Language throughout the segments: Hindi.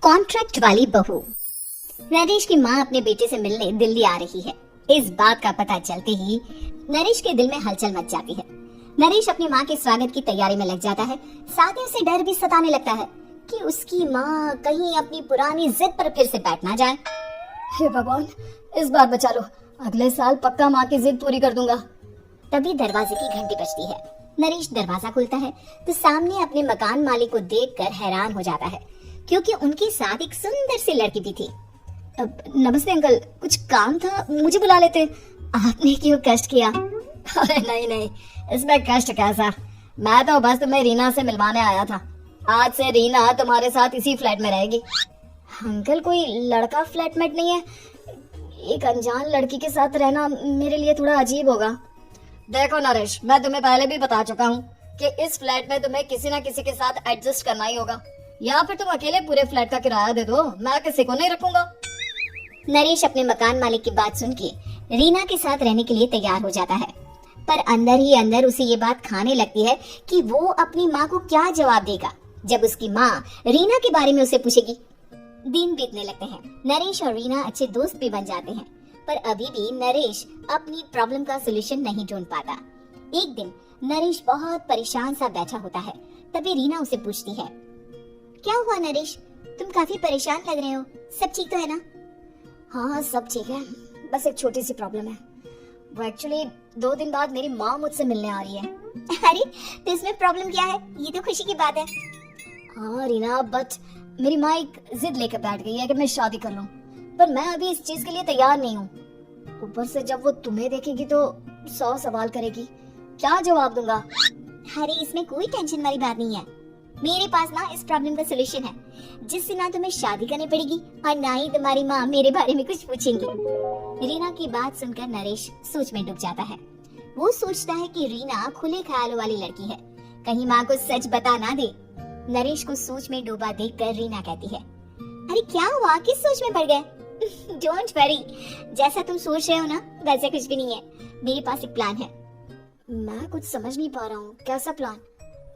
कॉन्ट्रैक्ट वाली बहू। नरेश की माँ अपने बेटे से मिलने दिल्ली आ रही है। इस बात का पता चलते ही नरेश के दिल में हलचल मच जाती है। नरेश अपनी माँ के स्वागत की तैयारी में लग जाता है। साथ ही उसे डर भी सताने लगता है कि उसकी माँ कहीं अपनी पुरानी जिद पर फिर से बैठ ना जाए। हे भगवान, इस बार बचा लो, अगले साल पक्का माँ की जिद पूरी कर दूंगा। तभी दरवाजे की घंटी बजती है। नरेश दरवाजा खोलता है तो सामने अपने मकान मालिक को देखकर हैरान हो जाता है, क्योंकि उनके साथ एक सुंदर सी लड़की भी थी। नमस्ते अंकल, कुछ काम था, मुझे बुला लेते। आपने क्यों कष्ट किया? अरे नहीं, इसमें कष्ट कैसा, मैं तो बस तुम्हें रीना से मिलवाने आया था। आज से रीना तुम्हारे साथ इसी फ्लैट में रहेगी। अंकल, कोई लड़का फ्लैटमेट नहीं है? एक अनजान लड़की के साथ रहना मेरे लिए थोड़ा अजीब होगा। देखो नरेश, मैं तुम्हें पहले भी बता चुका हूँ कि इस फ्लैट में तुम्हें किसी न किसी के साथ एडजस्ट करना ही होगा, या फिर तुम अकेले पूरे फ्लैट का किराया दे दो, मैं किसी को नहीं रखूंगा। नरेश अपने मकान मालिक की बात सुन के रीना के साथ रहने के लिए तैयार हो जाता है, पर अंदर ही अंदर उसे ये बात खाने लगती है कि वो अपनी माँ को क्या जवाब देगा जब उसकी माँ रीना के बारे में उसे पूछेगी। दिन बीतने लगते हैं। नरेश और रीना अच्छे दोस्त भी बन जाते हैं, पर अभी भी नरेश अपनी प्रॉब्लम का सलूशन नहीं ढूंढ पाता। एक दिन नरेश बहुत परेशान सा बैठा होता है। तभी रीना उसे पूछती है, क्या हुआ नरेश, तुम काफी परेशान लग रहे हो, सब ठीक तो है ना? हाँ, सब ठीक है, बस एक छोटी सी प्रॉब्लम है। वो एक्चुअली 2 दिन बाद मेरी माँ मुझसे मिलने आ रही है। अरे, तो इसमें प्रॉब्लम क्या है? ये तो खुशी की बात है। हाँ रीना, बट मेरी माँ एक जिद लेकर बैठ गई है कि मैं शादी कर लूं, पर मैं अभी इस चीज के लिए तैयार नहीं हूँ। ऊपर से जब वो तुम्हें देखेगी तो 100 सवाल करेगी, क्या जवाब दूंगा? अरे, इसमें कोई टेंशन वाली बात नहीं है। मेरे पास ना इस प्रॉब्लम का सलूशन है, जिससे ना तुम्हें शादी करनी पड़ेगी और ना ही तुम्हारी माँ मेरे बारे में कुछ पूछेंगी। रीना की बात सुनकर नरेश सोच में डूब जाता है। वो सोचता है कि रीना खुले ख्यालों वाली लड़की है, कहीं माँ को सच बता ना दे। नरेश को सोच में डूबा देखकर रीना कहती है, अरे क्या हुआ, किस सोच में पड़ गए? डोंट वरी, जैसा तुम सोच रहे हो ना वैसे कुछ भी नहीं है। मेरे पास एक प्लान है। मैं कुछ समझ नहीं पा रहा हूँ, कैसा प्लान?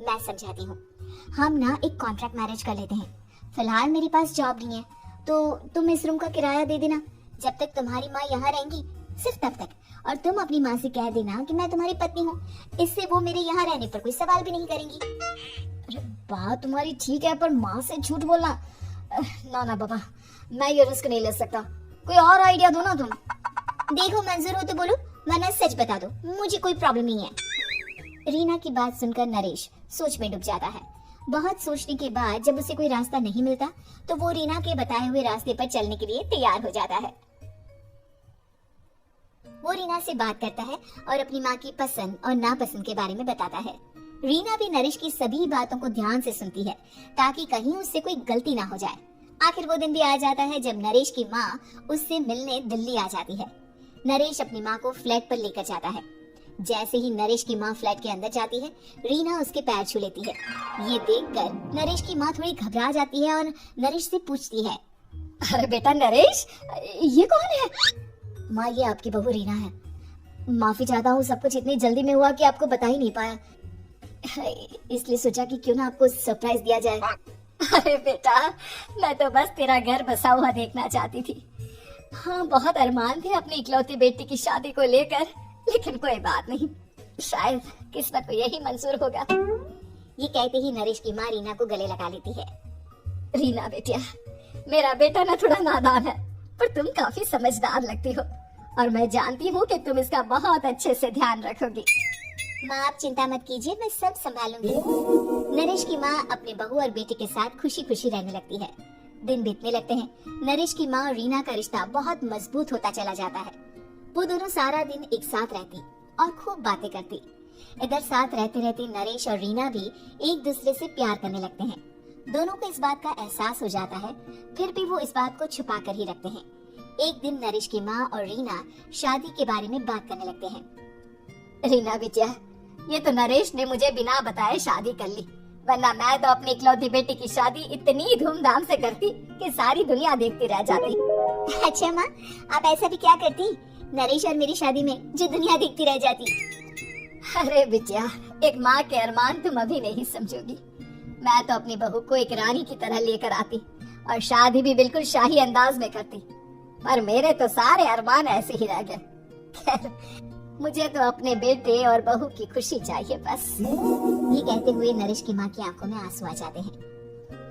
मैं समझाती हूँ। हम ना एक कॉन्ट्रैक्ट मैरिज कर लेते हैं। फिलहाल मेरे पास जॉब नहीं है, तो तुम इस रूम का किराया दे देना जब तक तुम्हारी माँ यहाँ रहेंगी, सिर्फ तब तक। और तुम अपनी माँ से कह देना कि मैं तुम्हारी पत्नी हूँ, इससे वो मेरे यहाँ रहने पर कोई सवाल भी नहीं करेंगी। अरे बात तुम्हारी ठीक है, पर माँ से झूठ बोलना, ना बाबा, मैं ये रिस्क नहीं ले सकता। कोई और आइडिया दो ना तुम। देखो, मंजूर हो तो बोलो, वरना सच बता दो, मुझे कोई प्रॉब्लम नहीं है। रीना की बात सुनकर नरेश सोच में डूब जाता है। बहुत सोचने के बाद जब उसे कोई रास्ता नहीं मिलता तो वो रीना के बताए हुए रास्ते पर चलने के लिए तैयार हो जाता है। वो रीना से बात करता है और अपनी माँ की पसंद और नापसंद के बारे में बताता है। रीना भी नरेश की सभी बातों को ध्यान से सुनती है, ताकि कहीं उससे कोई गलती ना हो जाए। आखिर वो दिन भी आ जाता है जब नरेश की माँ उससे मिलने दिल्ली आ जाती है। नरेश अपनी माँ को फ्लैट पर लेकर जाता है। जैसे ही नरेश की माँ फ्लैट के अंदर जाती है, रीना उसके पैर छू लेती है। ये देखकर नरेश की माँ थोड़ी घबरा जाती है और नरेश से पूछती है, अरे बेटा नरेश, ये कौन है? माँ, ये आपकी बहू रीना है। माफी चाहता हूँ, सब कुछ इतनी जल्दी में हुआ कि आपको बता ही नहीं पाया, इसलिए सोचा कि क्यों ना आपको सरप्राइज दिया जाए। अरे बेटा, मैं तो बस तेरा घर बसा हुआ देखना चाहती थी। हाँ, बहुत अरमान थे अपनी इकलौती बेटी की शादी को लेकर, लेकिन कोई बात नहीं, शायद किस्मत को यही मंजूर होगा। ये कहते ही नरेश की माँ रीना को गले लगा लेती है। रीना बेटिया, मेरा बेटा ना थोड़ा नादान है, पर तुम काफी समझदार लगती हो, और मैं जानती हूँ कि तुम इसका बहुत अच्छे से ध्यान रखोगी। माँ, आप चिंता मत कीजिए, मैं सब संभालूंगी। नरेश की माँ अपने बहू और बेटे के साथ खुशी खुशी रहने लगती है। दिन बीतने लगते हैं। नरेश की माँ और रीना का रिश्ता बहुत मजबूत होता चला जाता है। वो दोनों सारा दिन एक साथ रहती और खूब बातें करती। इधर साथ रहते रहते नरेश और रीना भी एक दूसरे से प्यार करने लगते हैं। दोनों को इस बात का एहसास हो जाता है, फिर भी वो इस बात को छुपा कर ही रखते हैं। एक दिन नरेश की माँ और रीना शादी के बारे में बात करने लगते हैं। रीना बेटिया, ये तो नरेश ने मुझे बिना बताए शादी कर ली, वरना मैं तो अपनी इकलौती बेटी की शादी इतनी धूमधाम से करती कि सारी दुनिया देखती रह जाती। अच्छा माँ, आप ऐसा भी क्या करती नरेश और मेरी शादी में जो दुनिया देखती रह जाती? अरे बिटिया, एक माँ के अरमान तुम अभी नहीं समझोगी। मैं तो अपनी बहू को एक रानी की तरह लेकर आती और शादी भी बिल्कुल शाही अंदाज में करती, पर मेरे तो सारे अरमान ऐसे ही रह गए। खैर, मुझे तो अपने बेटे और बहू की खुशी चाहिए बस। ये कहते हुए नरेश की माँ की आंखों में आंसू आ जाते हैं।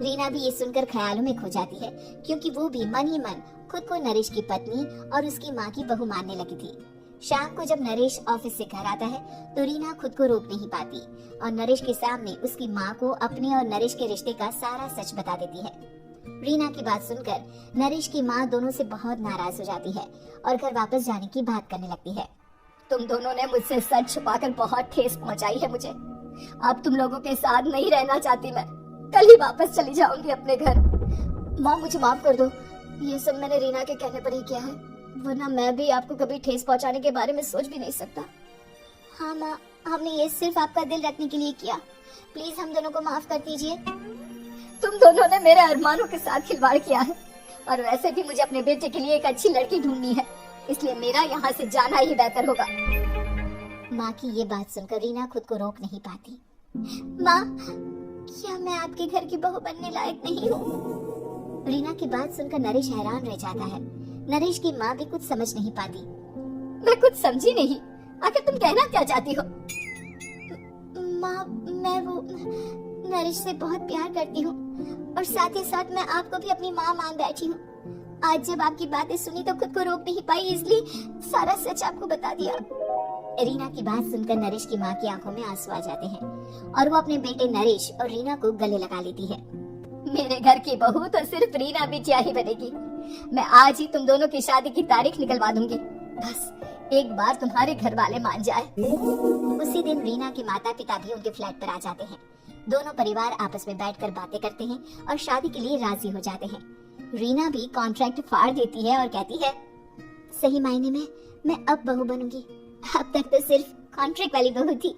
रीना भी ये सुनकर ख्यालों में खो जाती है, क्योंकि वो भी मन ही मन खुद को नरेश की पत्नी और उसकी माँ की बहू मानने लगी थी। शाम को जब नरेश ऑफिस से घर आता है तो रीना खुद को रोक नहीं पाती और नरेश के सामने उसकी माँ को अपने और नरेश के रिश्ते का सारा सच बता देती है। रीना की बात सुनकर नरेश की माँ दोनों से बहुत नाराज हो जाती है और घर वापस जाने की बात करने लगती है। तुम दोनों ने मुझसे सच छुपाकर बहुत ठेस पहुंचाई है मुझे। अब तुम लोगों के साथ नहीं रहना चाहती मैं, कल ही वापस चली जाऊंगी अपने घर। माँ मुझे माफ कर दो, ये सब मैंने रीना के कहने पर ही किया है, वरना मैं भी आपको कभी ठेस पहुंचाने के बारे में सोच भी नहीं सकता। हाँ माँ, हमने ये सिर्फ आपका दिल रखने के लिए किया, प्लीज हम दोनों को माफ कर दीजिए। तुम दोनों ने मेरे अरमानों के साथ खिलवाड़ किया है, और वैसे भी मुझे अपने बेटे के लिए एक अच्छी लड़की ढूंढनी है, इसलिए मेरा यहाँ से जाना ही बेहतर होगा। माँ की ये बात सुनकर रीना खुद को रोक नहीं पाती। माँ, क्या मैं आपके घर की बहू बनने लायक नहीं हूँ? रीना की बात सुनकर नरेश हैरान रह जाता है। नरेश की माँ भी कुछ समझ नहीं पाती। मैं कुछ समझी नहीं, आखिर तुम कहना क्या चाहती हो? माँ, मैं वो नरेश से बहुत प्यार करती हूँ और साथ ही साथ मैं आपको भी अपनी माँ मान बैठी हूँ। आज जब आपकी बातें सुनी तो खुद को रोक नहीं पाई, इसलिए सारा सच आपको बता दिया। रीना की बात सुनकर नरेश की माँ की आंखों में आंसू आ जाते हैं और वो अपने बेटे नरेश और रीना को गले लगा लेती है। मेरे घर की बहू तो सिर्फ रीना बिटिया ही बनेगी। मैं आज ही तुम दोनों की शादी की तारीख निकलवा दूंगी, बस एक बार तुम्हारे घर वाले मान जाए। उसी दिन रीना के माता पिता भी उनके फ्लैट पर आ जाते हैं। दोनों परिवार आपस में बैठकर बातें करते हैं और शादी के लिए राजी हो जाते हैं। रीना भी कॉन्ट्रैक्ट फाड़ देती है और कहती है, सही मायने में मैं अब बहू बनूंगी, अब तक तो सिर्फ कॉन्ट्रैक्ट वाली बहू थी।